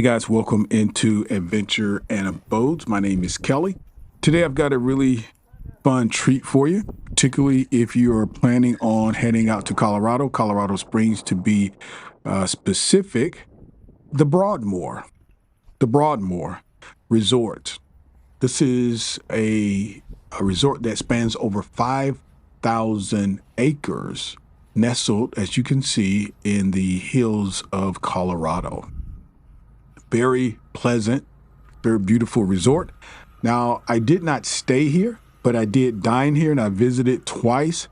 Hey guys, welcome into Adventure and Abodes. My name is Kelly. Today I've got a really fun treat for you, particularly if you're planning on heading out to Colorado Springs to be specific, the Broadmoor, the Broadmoor Resort. This is a resort that spans over 5,000 acres, nestled, as you can see, in the hills of Colorado. Very pleasant, very beautiful resort. Now, I did not stay here, but I did dine here and I visited twice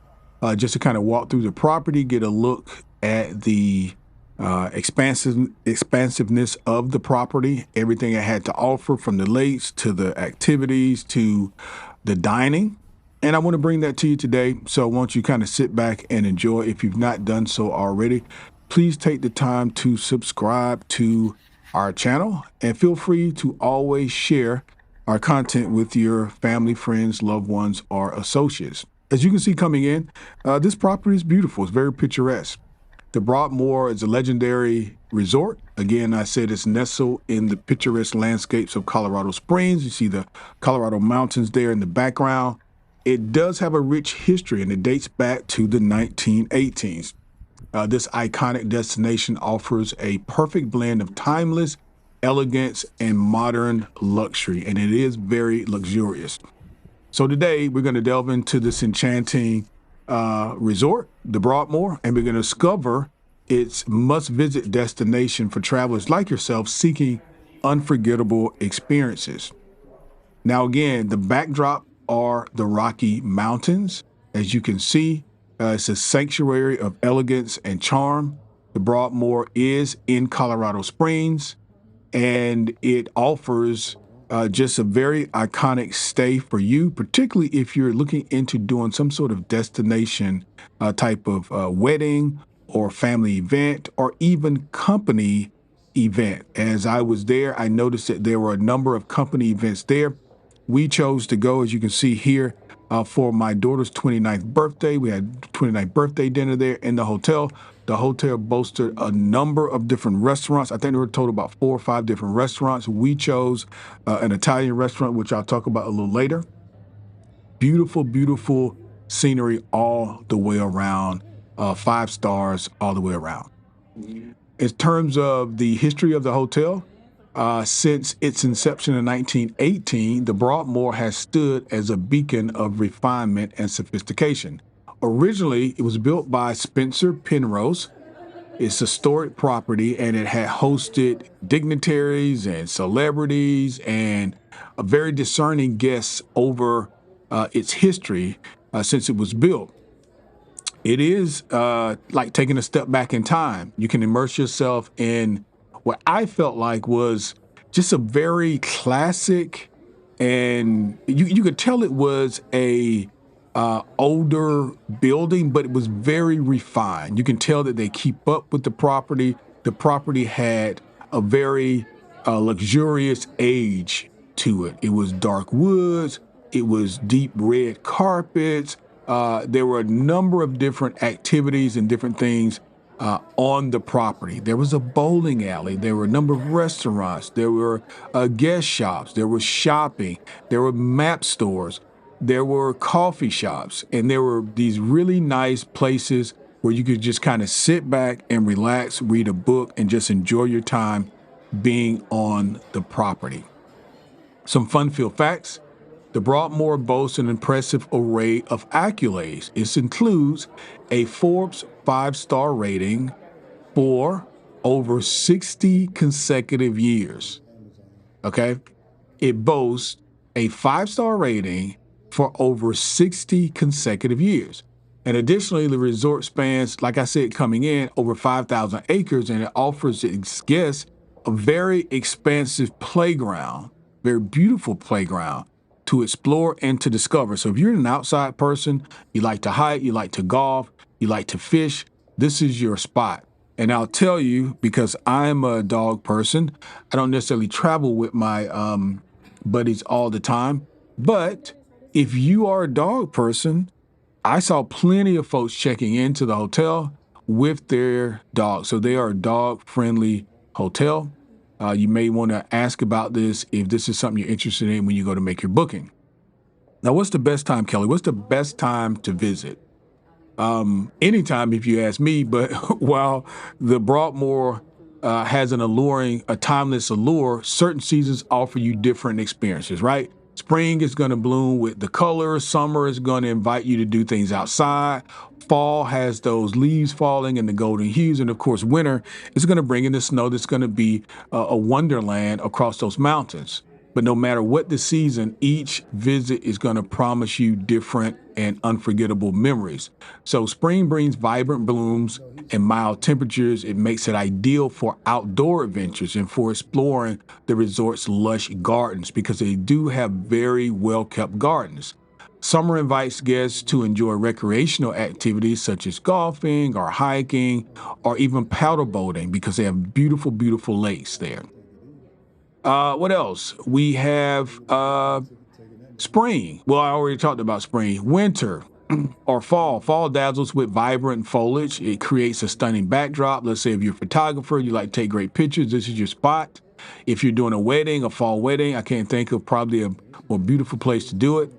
just to kind of walk through the property, get a look at the expansiveness of the property, everything it had to offer, from the lakes to the activities to the dining. And I want to bring that to you today. So I want you to kind of sit back and enjoy. If you've not done so already, please take the time to subscribe to our channel and feel free to always share our content with your family, friends, loved ones, or associates. As you can see coming in, this property is beautiful. It's very picturesque. The Broadmoor is a legendary resort. Again, I said it's nestled in the picturesque landscapes of Colorado Springs. You see the Colorado mountains there in the background. It does have a rich history, and it dates back to the 1918s. This iconic destination offers a perfect blend of timeless elegance and modern luxury, and it is very luxurious. So today we're going to delve into this enchanting resort, the Broadmoor, and we're going to discover its must-visit destination for travelers like yourself seeking unforgettable experiences. Now, again, the backdrop are the Rocky Mountains. As you can see, it's a sanctuary of elegance and charm. The Broadmoor is in Colorado Springs, and it offers just a very iconic stay for you, particularly if you're looking into doing some sort of destination type of wedding or family event or even company event. As I was there, I noticed that there were a number of company events there. We chose to go, as you can see here, for my daughter's 29th birthday. We had 29th birthday dinner there in the hotel. The hotel boasted a number of different restaurants. I think there were a total about 4 or 5 different restaurants. We chose an Italian restaurant, which I'll talk about a little later. Beautiful, beautiful scenery all the way around, 5 stars all the way around. In terms of the history of the hotel, since its inception in 1918, the Broadmoor has stood as a beacon of refinement and sophistication. Originally, it was built by Spencer Penrose. It's a historic property, and it had hosted dignitaries and celebrities and a very discerning guests over its history since it was built. It is like taking a step back in time. You can immerse yourself in what I felt like was just a very classic, and you could tell it was a older building, but it was very refined. You can tell that they keep up with the property. The property had a very luxurious age to it. It was dark woods. It was deep red carpets. There were a number of different activities and different things on the property. There was a bowling alley. There were a number of restaurants. There were guest shops. There was shopping. There were map stores. There were coffee shops. And there were these really nice places where you could just kind of sit back and relax, read a book, and just enjoy your time being on the property. Some fun-filled facts. The Broadmoor boasts an impressive array of accolades. It includes a Forbes 5-star rating for over 60 consecutive years. Okay? It boasts a 5-star rating for over 60 consecutive years. And additionally, the resort spans, like I said, coming in over 5,000 acres, and it offers its guests a very expansive playground, very beautiful playground to explore and to discover. So if you're an outside person, you like to hike, you like to golf, you like to fish, this is your spot. And I'll tell you, because I'm a dog person, I don't necessarily travel with my buddies all the time. But if you are a dog person, I saw plenty of folks checking into the hotel with their dogs. So they are a dog-friendly hotel. You may want to ask about this if this is something you're interested in when you go to make your booking. Now, what's the best time, Kelly? What's the best time to visit? Anytime, if you ask me. But while the Broadmoor has a timeless allure, certain seasons offer you different experiences, right? Spring is going to bloom with the colors. Summer is going to invite you to do things outside. Fall has those leaves falling and the golden hues. And of course, winter is going to bring in the snow that's going to be a wonderland across those mountains. But no matter what the season, each visit is going to promise you different and unforgettable memories. So spring brings vibrant blooms and mild temperatures. It makes it ideal for outdoor adventures and for exploring the resort's lush gardens because they do have very well-kept gardens. Summer invites guests to enjoy recreational activities such as golfing or hiking or even paddle boating because they have beautiful, beautiful lakes there. What else? We have spring. Well, I already talked about spring. Winter or fall. Fall dazzles with vibrant foliage. It creates a stunning backdrop. Let's say if you're a photographer, you like to take great pictures, this is your spot. If you're doing a wedding, a fall wedding, I can't think of probably a more beautiful place to do it.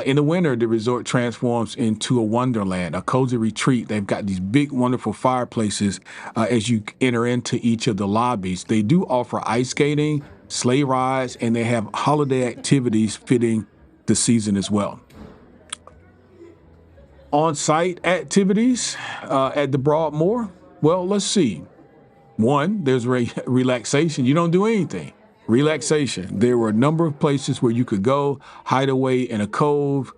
In the winter, the resort transforms into a wonderland, a cozy retreat. They've got these big, wonderful fireplaces as you enter into each of the lobbies. They do offer ice skating, sleigh rides, and they have holiday activities fitting the season as well. On-site activities at the Broadmoor, well, let's see. One, there's relaxation. You don't do anything. Relaxation. There were a number of places where you could go, hide away in a cove,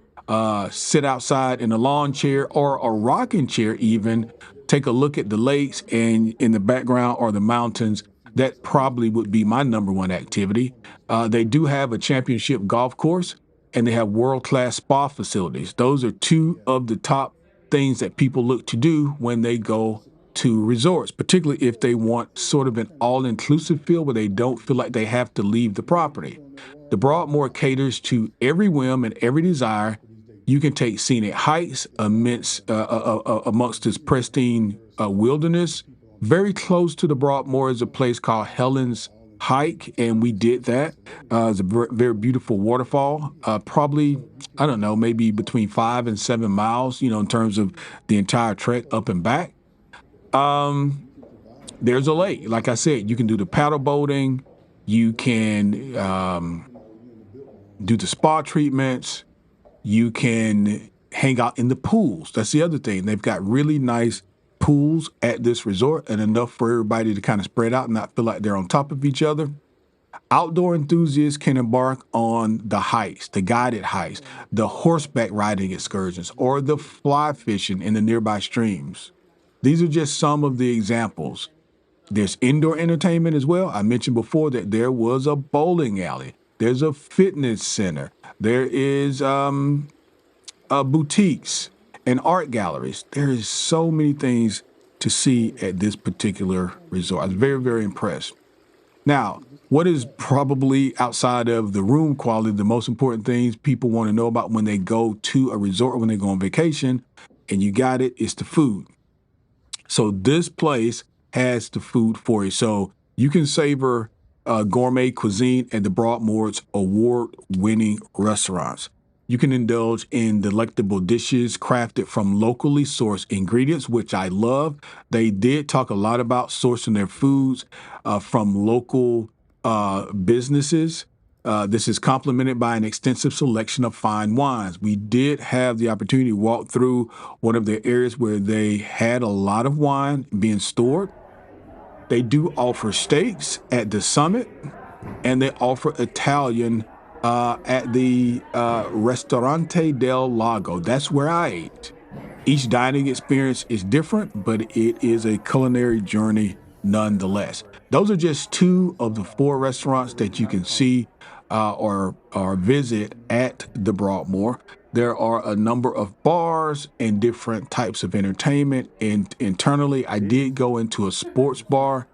sit outside in a lawn chair or a rocking chair even, take a look at the lakes and in the background or the mountains. That probably would be my number one activity. They do have a championship golf course and they have world-class spa facilities. Those are two of the top things that people look to do when they go to resorts, particularly if they want sort of an all-inclusive feel where they don't feel like they have to leave the property. The Broadmoor caters to every whim and every desire. You can take scenic hikes amongst this pristine wilderness. Very close to the Broadmoor is a place called Helen's Hike, and we did that. It's a very beautiful waterfall, probably, I don't know, maybe between 5 and 7 miles, in terms of the entire trek up and back. There's a lake. Like I said, you can do the paddle boating. You can do the spa treatments. You can hang out in the pools. That's the other thing. They've got really nice pools at this resort and enough for everybody to kind of spread out and not feel like they're on top of each other. Outdoor enthusiasts can embark on the hikes, the guided hikes, the horseback riding excursions, or the fly fishing in the nearby streams. These are just some of the examples. There's indoor entertainment as well. I mentioned before that there was a bowling alley. There's a fitness center. There is boutiques and art galleries. There is so many things to see at this particular resort. I was very, very impressed. Now, what is probably outside of the room quality, the most important things people want to know about when they go to a resort or when they go on vacation, and you got it, it's the food. So this place has the food for you. So you can savor gourmet cuisine at the Broadmoor's award-winning restaurants. You can indulge in delectable dishes crafted from locally sourced ingredients, which I love. They did talk a lot about sourcing their foods from local businesses. This is complemented by an extensive selection of fine wines. We did have the opportunity to walk through one of the areas where they had a lot of wine being stored. They do offer steaks at the summit, and they offer Italian at the Ristorante del Lago. That's where I ate. Each dining experience is different, but it is a culinary journey nonetheless. Those are just two of the 4 restaurants that you can see or visit at the Broadmoor. There are a number of bars and different types of entertainment. And internally, I did go into a sports bar.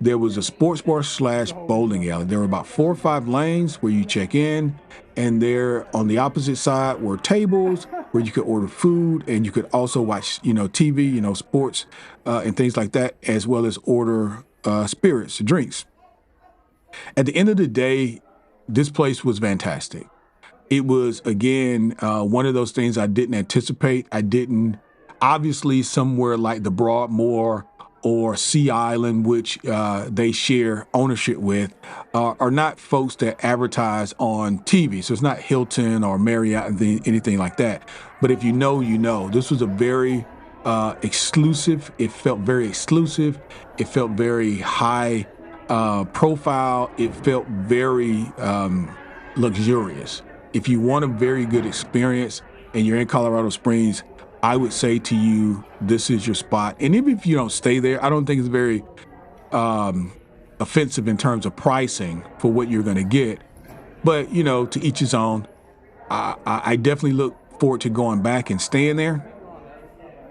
There was a sports bar / bowling alley. There were about 4 or 5 lanes where you check in, and there on the opposite side were tables where you could order food, and you could also watch, TV, sports and things like that, as well as order spirits, drinks. At the end of the day, this place was fantastic. It was, again, one of those things I didn't anticipate. I didn't, obviously, somewhere like the Broadmoor or Sea Island, which they share ownership with, are not folks that advertise on TV. So it's not Hilton or Marriott, anything like that. But if you know, you know. This was a very exclusive. It felt very exclusive. It felt very high profile. It felt very luxurious. If you want a very good experience and you're in Colorado Springs, I would say to you, this is your spot. And even if you don't stay there, I don't think it's very offensive in terms of pricing for what you're going to get. But, you know, to each his own. I definitely look forward to going back and staying there.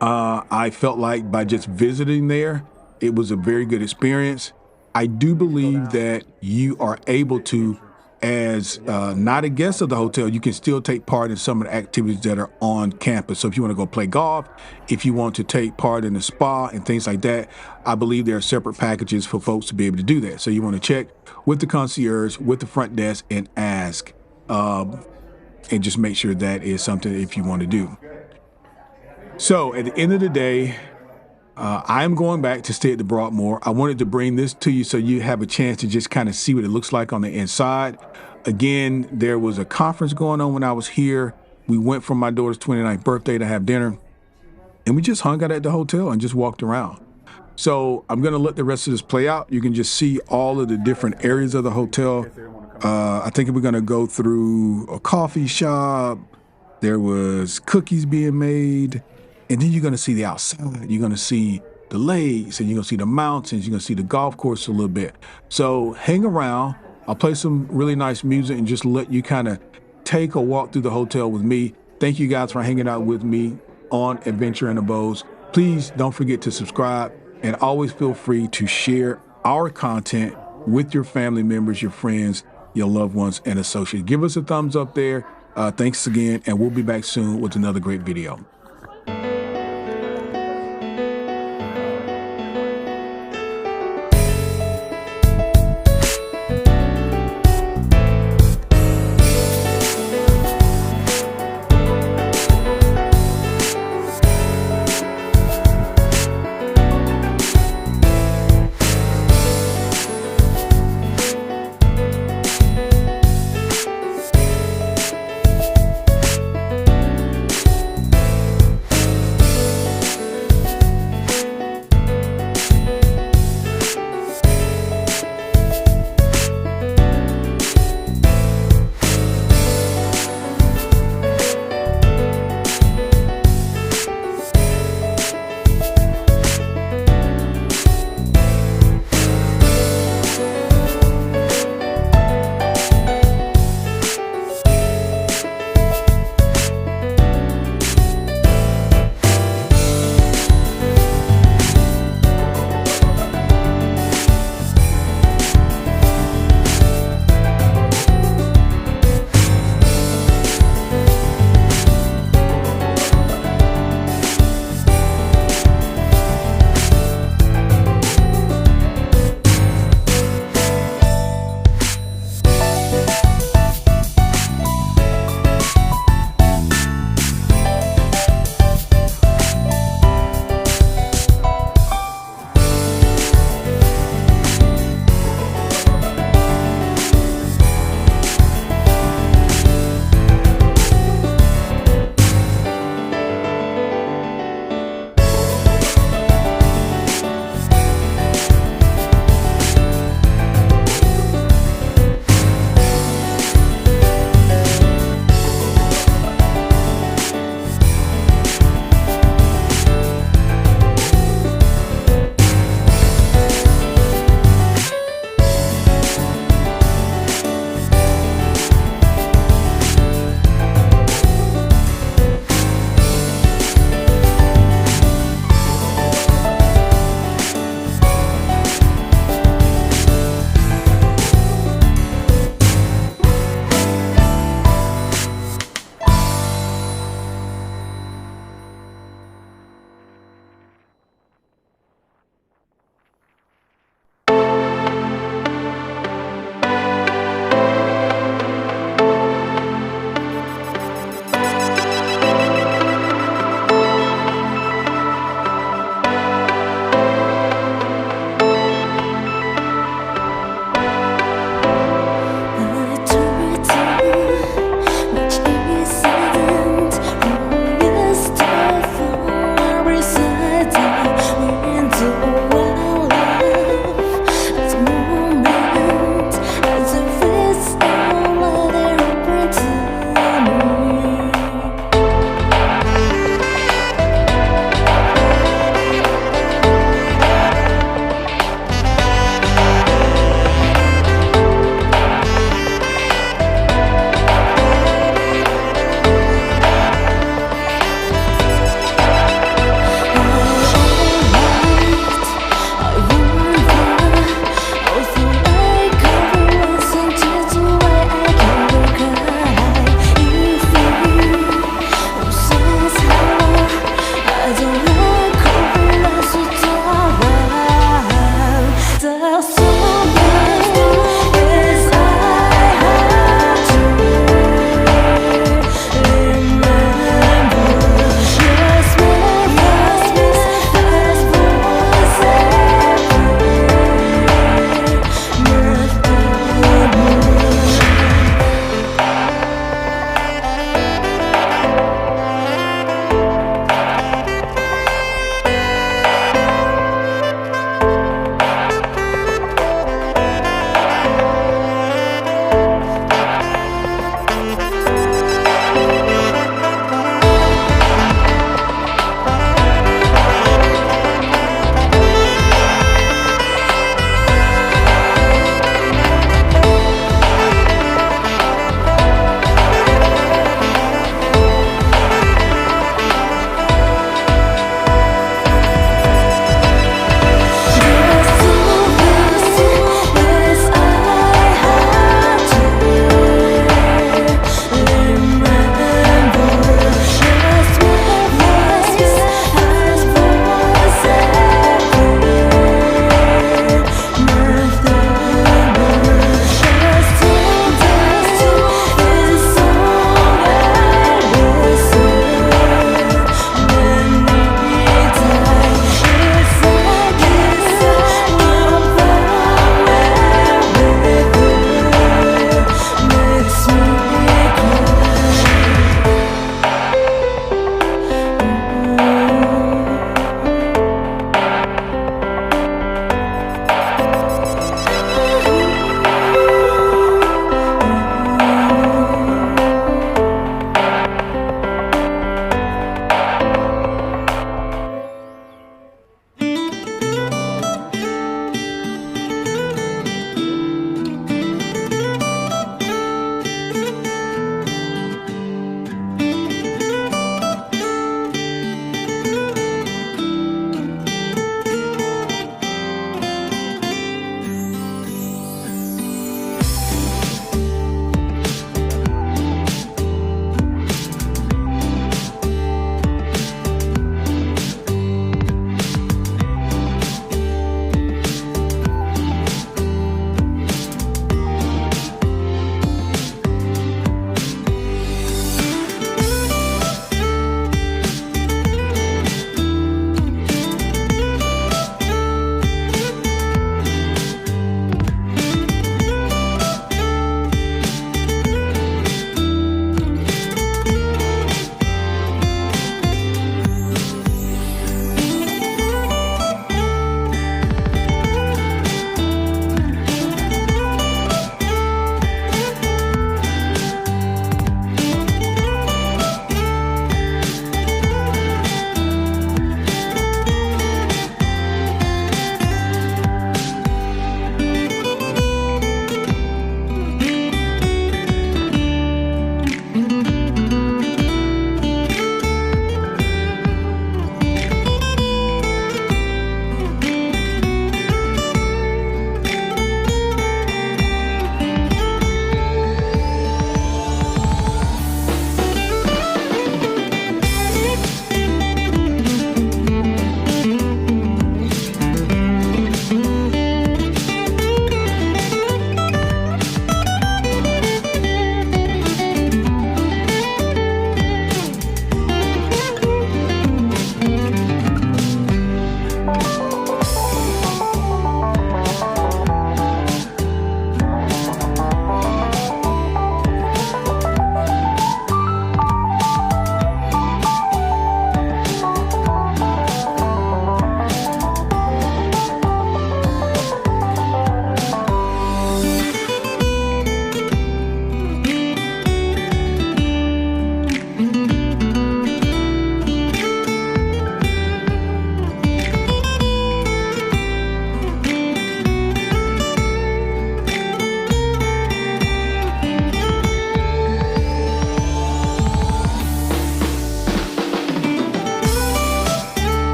I felt like by just visiting there, it was a very good experience. I do believe that you are able to, as not a guest of the hotel, you can still take part in some of the activities that are on campus. So if you want to go play golf, if you want to take part in the spa and things like that, I believe there are separate packages for folks to be able to do that. So you want to check with the concierge, with the front desk, and ask, and just make sure that is something if you want to do. So at the end of the day, I'm going back to stay at the Broadmoor. I wanted to bring this to you so you have a chance to just kind of see what it looks like on the inside. Again, there was a conference going on when I was here. We went for my daughter's 29th birthday to have dinner, and we just hung out at the hotel and just walked around. So I'm going to let the rest of this play out. You can just see all of the different areas of the hotel. I think we're going to go through a coffee shop. There was cookies being made. And then you're going to see the outside. You're going to see the lakes, and you're going to see the mountains. You're going to see the golf course a little bit. So hang around. I'll play some really nice music and just let you kind of take a walk through the hotel with me. Thank you guys for hanging out with me on Adventure in Abodes. Please don't forget to subscribe, and always feel free to share our content with your family members, your friends, your loved ones, and associates. Give us a thumbs up there. Thanks again, and we'll be back soon with another great video.